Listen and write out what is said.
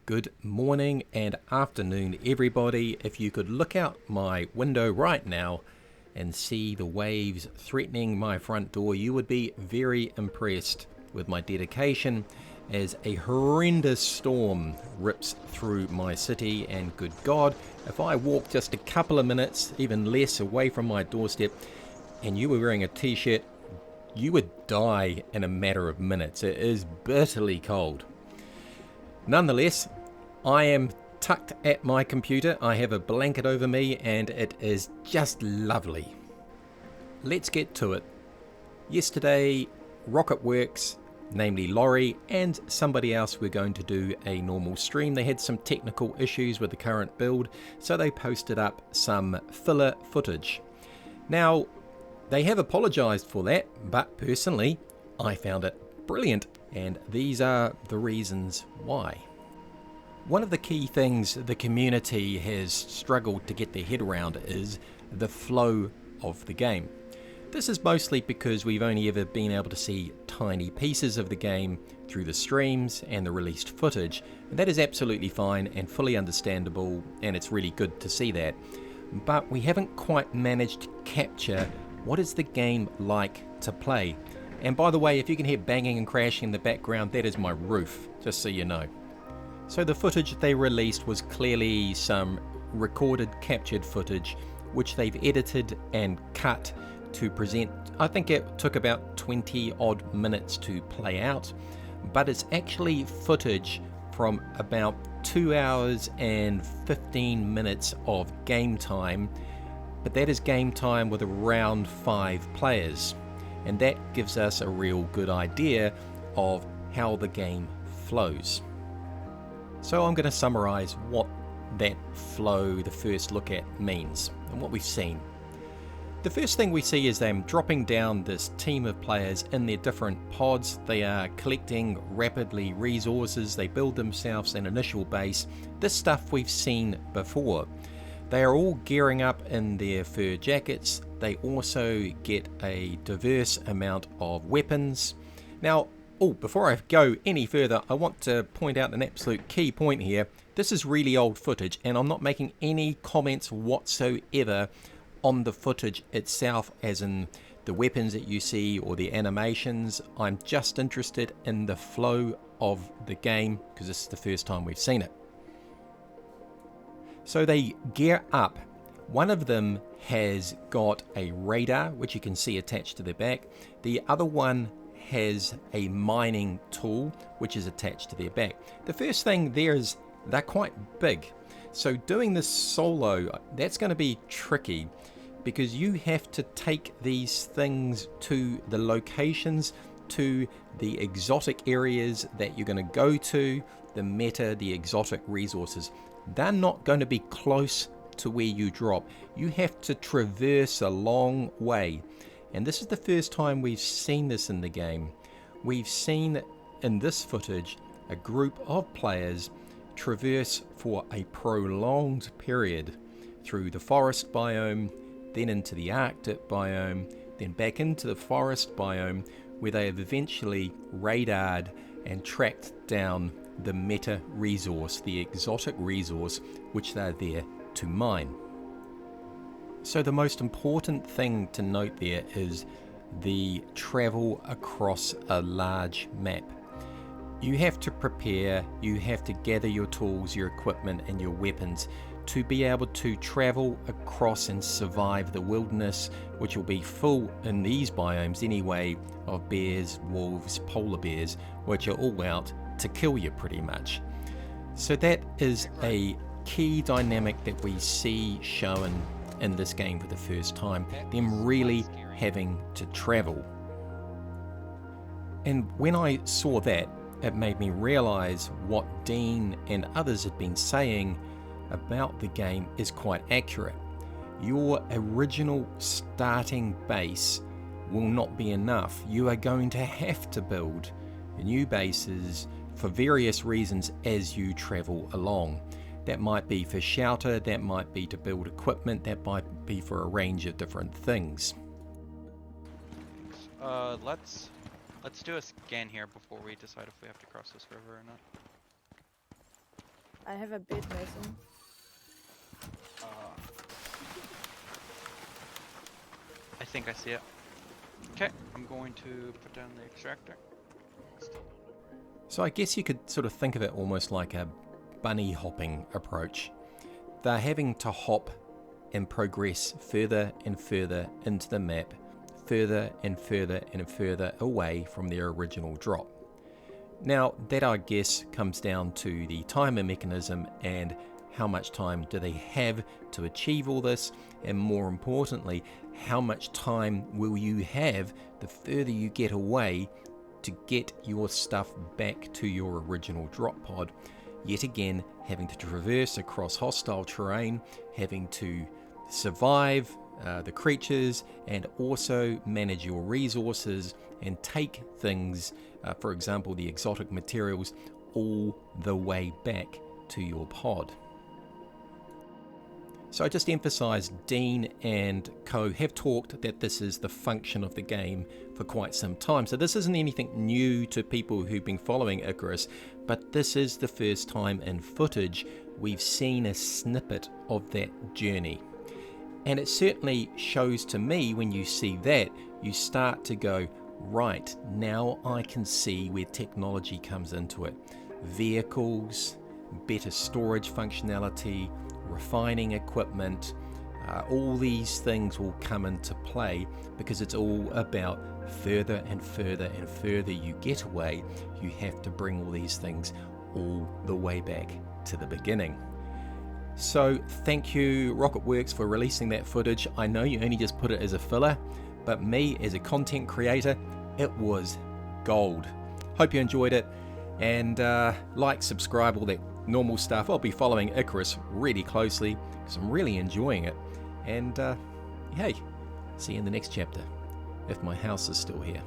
Good morning and afternoon, everybody. If you could look out my window right now and see the waves threatening my front door, you would be very impressed with my dedication as a horrendous storm rips through my city. And good God, if I walk just a couple of minutes, even less, away from my doorstep and you were wearing a t-shirt, you would die in a matter of minutes. It is bitterly cold. Nonetheless, I am tucked at my computer. I have a blanket over me and it is just lovely. Let's get to it. Yesterday, Rocketwerkz, namely Laurie, and somebody else were going to do a normal stream. They had some technical issues with the current build, so they posted up some filler footage. Now, they have apologized for that, but personally, I found it brilliant. And these are the reasons why. One of the key things the community has struggled to get their head around is the flow of the game. This is mostly because we've only ever been able to see tiny pieces of the game through the streams and the released footage, and that is absolutely fine and fully understandable, and it's really good to see that. But we haven't quite managed to capture what is the game like to play. And by the way, if you can hear banging and crashing in the background, that is my roof, just so you know. So the footage they released was clearly some recorded, captured footage, which they've edited and cut to present. I think it took about 20 odd minutes to play out, but it's actually footage from about 2 hours and 15 minutes of game time, but that is game time with around 5 players. And that gives us a real good idea of how the game flows. So I'm going to summarize what that flow, the first look at, means and what we've seen. The first thing we see is them dropping down this team of players in their different pods. They are collecting rapidly resources. They build themselves an initial base. This stuff we've seen before. They are all gearing up in their fur jackets. They also get a diverse amount of weapons. Now, before I go any further, I want to point out an absolute key point here. This is really old footage, and I'm not making any comments whatsoever on the footage itself, as in the weapons that you see or the animations. I'm just interested in the flow of the game, because this is the first time we've seen it. So they gear up. One of them has got a radar, which you can see attached to their back. The other one has a mining tool, which is attached to their back. The first thing there is they're quite big. So doing this solo, that's going to be tricky, because you have to take these things to the locations, to the exotic areas that you're going to go to, the meta, the exotic resources. They're not going to be close to where you drop. You have to traverse a long way. And this is the first time we've seen this in the game. We've seen in this footage a group of players traverse for a prolonged period through the forest biome, then into the Arctic biome, then back into the forest biome, where they have eventually radared and tracked down the meta resource, the exotic resource, which they're there to mine. So the most important thing to note there is the travel across a large map. You have to prepare, you have to gather your tools, your equipment and your weapons to be able to travel across and survive the wilderness, which will be full in these biomes anyway of bears, wolves, polar bears, which are all out to kill you pretty much. So that is a key dynamic that we see shown in this game for the first time, them really having to travel. And when I saw that, it made me realize what Dean and others had been saying about the game is quite accurate. Your original starting base will not be enough. You are going to have to build new bases for various reasons as you travel along. That might be for shelter, that might be to build equipment, that might be for a range of different things. Let's do a scan here before we decide if we have to cross this river or not. I have a bit, Mason. I think I see it. Okay, I'm going to put down the extractor. So I guess you could sort of think of it almost like a bunny hopping approach. They're having to hop and progress further and further into the map, further and further and further away from their original drop. Now, that I guess comes down to the timer mechanism and how much time do they have to achieve all this, and more importantly, how much time will you have the further you get away to get your stuff back to your original drop pod. Yet again, having to traverse across hostile terrain, having to survive the creatures, and also manage your resources and take things, for example the exotic materials, all the way back to your pod. So I just emphasise Dean and co have talked that this is the function of the game for quite some time. So this isn't anything new to people who've been following Icarus, but this is the first time in footage we've seen a snippet of that journey. And it certainly shows to me when you see that, you start to go, right, now I can see where technology comes into it. Vehicles, better storage functionality, refining equipment, all these things will come into play because it's all about further and further and further you get away, you have to bring all these things all the way back to the beginning. So thank you Rocketwerkz for releasing that footage. I know you only just put it as a filler, but me as a content creator, it was gold. Hope you enjoyed it, and like, subscribe, all that normal stuff. I'll be following Icarus really closely because I'm really enjoying it. And hey, see you in the next chapter, if my house is still here.